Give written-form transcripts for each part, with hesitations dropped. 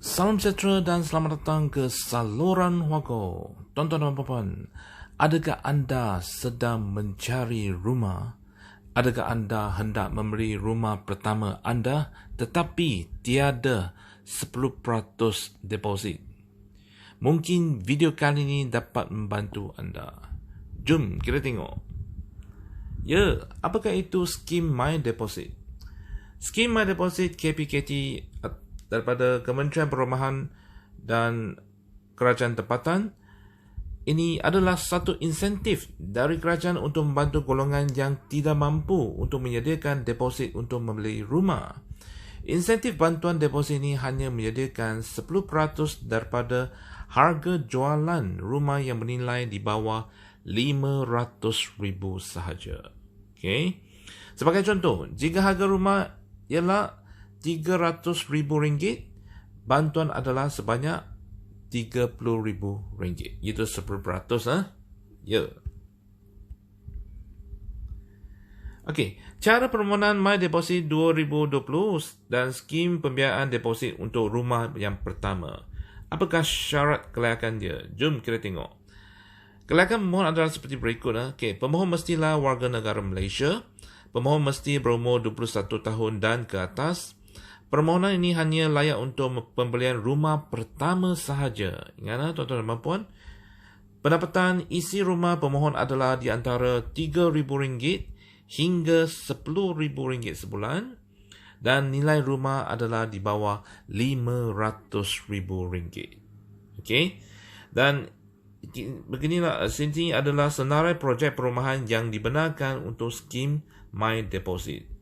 Salam sejahtera dan selamat datang ke saluran Huago. Tuan-tuan dan puan-puan, adakah anda sedang mencari rumah? Adakah anda hendak membeli rumah pertama anda tetapi tiada 10% deposit? Mungkin video kali ini dapat membantu anda. Jom kita tengok. Ya, apakah itu skim My Deposit? Skim My Deposit KPKT daripada Kementerian Perumahan dan Kerajaan Tempatan ini adalah satu insentif dari kerajaan untuk membantu golongan yang tidak mampu untuk menyediakan deposit untuk membeli rumah. Insentif bantuan deposit ini hanya menyediakan 10% daripada harga jualan rumah yang bernilai di bawah RM500,000 sahaja. Okay? Sebagai contoh, jika harga rumah ialah RM300,000, bantuan adalah sebanyak RM30,000. Itu 10%. Ya. Okey, cara permohonan My Deposit 2020 dan skim pembiayaan deposit untuk rumah yang pertama. Apakah syarat kelayakan dia? Jom kita tengok. Kelayakan pemohon adalah seperti berikut. Okey, pemohon mestilah warga negara Malaysia. Pemohon mesti berumur 21 tahun dan ke atas. Permohonan ini hanya layak untuk pembelian rumah pertama sahaja. Ingat, tuan-tuan dan puan. Pendapatan isi rumah pemohon adalah di antara RM3,000 hingga RM10,000 sebulan dan nilai rumah adalah di bawah RM500,000. Okey. Dan beginilah, sini adalah senarai projek perumahan yang dibenarkan untuk skim My Deposit.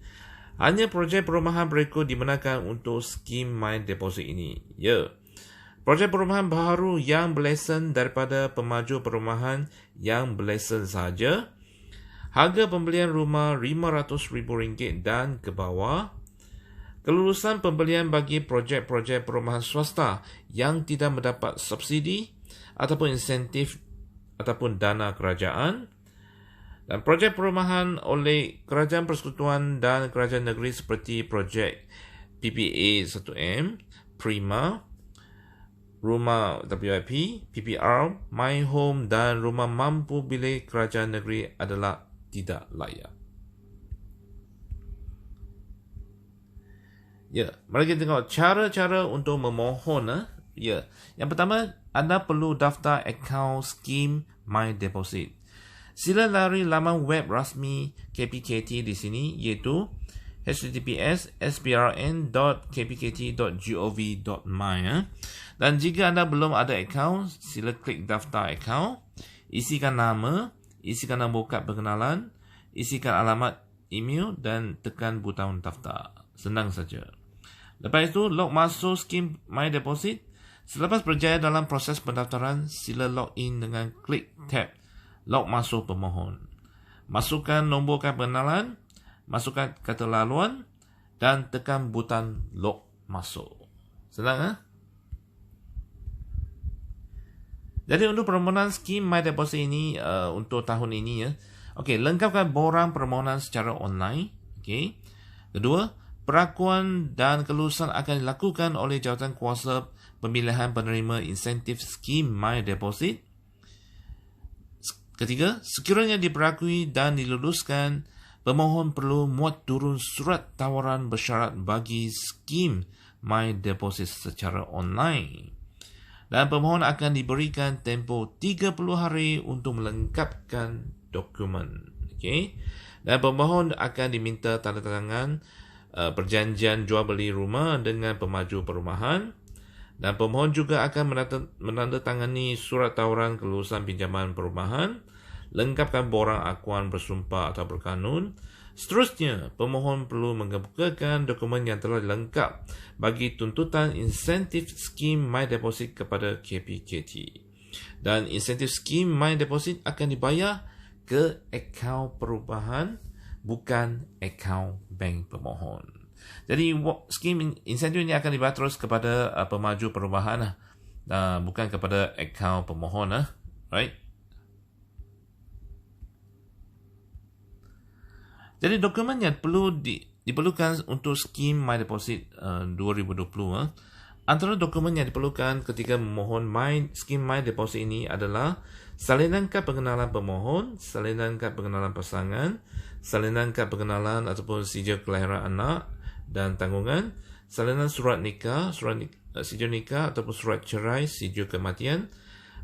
Hanya projek perumahan berikut dibenarkan untuk skim My Deposit ini. Ya. Projek perumahan baharu yang berlesen daripada pemaju perumahan yang berlesen sahaja. Harga pembelian rumah RM500,000 dan ke bawah. Kelulusan pembelian bagi projek-projek perumahan swasta yang tidak mendapat subsidi ataupun insentif ataupun dana kerajaan. Dan projek perumahan oleh Kerajaan Persekutuan dan Kerajaan Negeri seperti projek PPA 1M, Prima, Rumah WIP, PPR, My Home dan Rumah Mampu Bilik Kerajaan Negeri adalah tidak layak. Ya, mari kita tengok cara-cara untuk memohon. Ya, yang pertama, anda perlu daftar akaun skim My Deposit. Sila lari laman web rasmi KPKT di sini, iaitu https://sbrn.kpkt.gov.my. Dan jika anda belum ada akaun, sila klik daftar akaun, isikan nama, isikan nombor kad perkenalan, isikan alamat email dan tekan butang daftar. Senang saja. Lepas itu, log masuk skim My Deposit. Selepas berjaya dalam proses pendaftaran, sila log in dengan klik tab log masuk pemohon. Masukkan nombor kad perkenalan, masukkan kata laluan dan tekan butang log masuk. Senang, Jadi untuk permohonan skim My Deposit ini untuk tahun ini, ya. Okey, lengkapkan borang permohonan secara online. Okey. Kedua, perakuan dan kelulusan akan dilakukan oleh Jawatan Kuasa Pemilihan Penerima Insentif Skim My Deposit. Ketiga, sekiranya diperakui dan diluluskan, pemohon perlu muat turun surat tawaran bersyarat bagi skim My Deposit secara online. Dan pemohon akan diberikan tempoh 30 hari untuk melengkapkan dokumen. Okey. Dan pemohon akan diminta tanda tangan perjanjian jual beli rumah dengan pemaju perumahan. Dan pemohon juga akan menandatangani surat tawaran kelulusan pinjaman perumahan, lengkapkan borang akuan bersumpah atau berkanun. Seterusnya, pemohon perlu mengemukakan dokumen yang telah dilengkap bagi tuntutan insentif skim My Deposit kepada KPKT. Dan insentif skim My Deposit akan dibayar ke akaun perubahan, bukan akaun bank pemohon. Jadi skim insentif ini akan dibayar terus kepada pemaju perubahan, bukan kepada akaun pemohon. Right? Jadi dokumen yang perlu diperlukan untuk skim My Deposit 2020 Antara dokumen yang diperlukan ketika memohon skim My Deposit ini adalah salinan kad pengenalan pemohon, salinan kad pengenalan pasangan, salinan kad pengenalan ataupun sijil kelahiran anak dan tanggungan, salinan surat nikah, sijil nikah ataupun surat cerai, sijil kematian,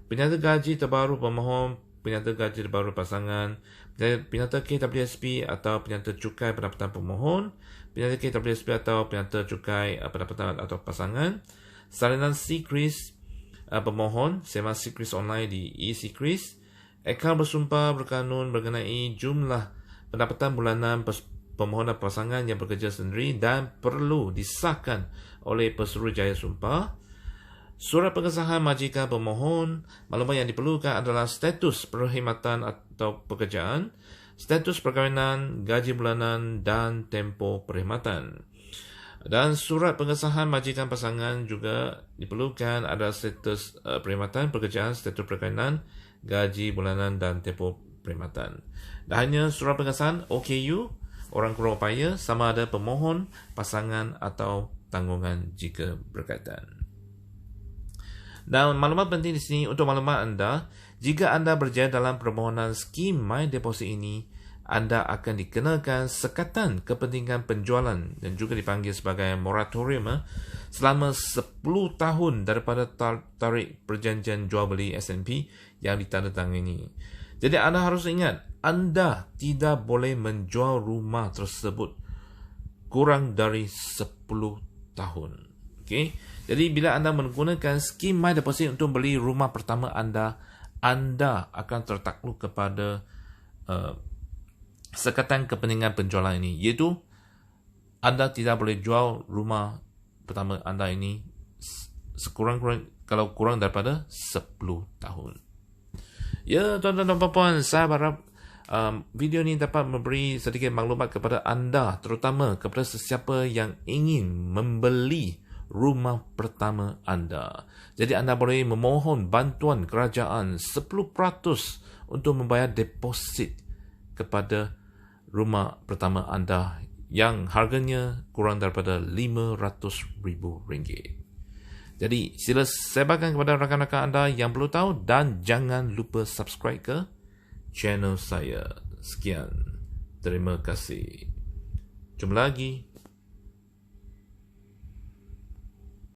penyata gaji terbaru pemohon, penyata gaji terbaru pasangan, penyata KWSP atau penyata cukai pendapatan pemohon, penyata KWSP atau penyata cukai pendapatan atau pasangan, salinan SeaCris pemohon, sewa SeaCris online di eSeaCris, akaun bersumpah berkanun mengenai jumlah pendapatan bulanan pemohon dan pasangan yang bekerja sendiri dan perlu disahkan oleh Pesuruhjaya Sumpah, surat pengesahan majikan pemohon. Maklumat yang diperlukan adalah status perkhidmatan atau pekerjaan, status perkahwinan, gaji bulanan dan tempoh perkhidmatan. Dan surat pengesahan majikan pasangan juga diperlukan adalah status perkhidmatan, pekerjaan, status perkahwinan, gaji bulanan dan tempoh perkhidmatan. Dan hanya surat pengesahan OKU, orang kurang upaya, sama ada pemohon, pasangan atau tanggungan jika berkaitan. Dan maklumat penting di sini untuk maklumat anda, jika anda berjaya dalam permohonan skim My Deposit ini, anda akan dikenakan sekatan kepentingan penjualan dan juga dipanggil sebagai moratorium selama 10 tahun daripada tarikh perjanjian jual beli S&P yang ditandatangani. Jadi anda harus ingat, anda tidak boleh menjual rumah tersebut kurang dari 10 tahun. Okey. Jadi bila anda menggunakan skim My Deposit untuk beli rumah pertama anda akan tertakluk kepada sekatan kepentingan penjualan ini, iaitu anda tidak boleh jual rumah pertama anda ini kalau kurang daripada 10 tahun. Ya, tuan-tuan dan puan-puan, saya harap video ini dapat memberi sedikit maklumat kepada anda, terutama kepada sesiapa yang ingin membeli rumah pertama anda. Jadi anda boleh memohon bantuan kerajaan 10% untuk membayar deposit kepada rumah pertama anda yang harganya kurang daripada RM500,000. Jadi sila sebarkan kepada rakan-rakan anda yang perlu tahu dan jangan lupa subscribe ke channel saya. Sekian. Terima kasih. Jumpa lagi.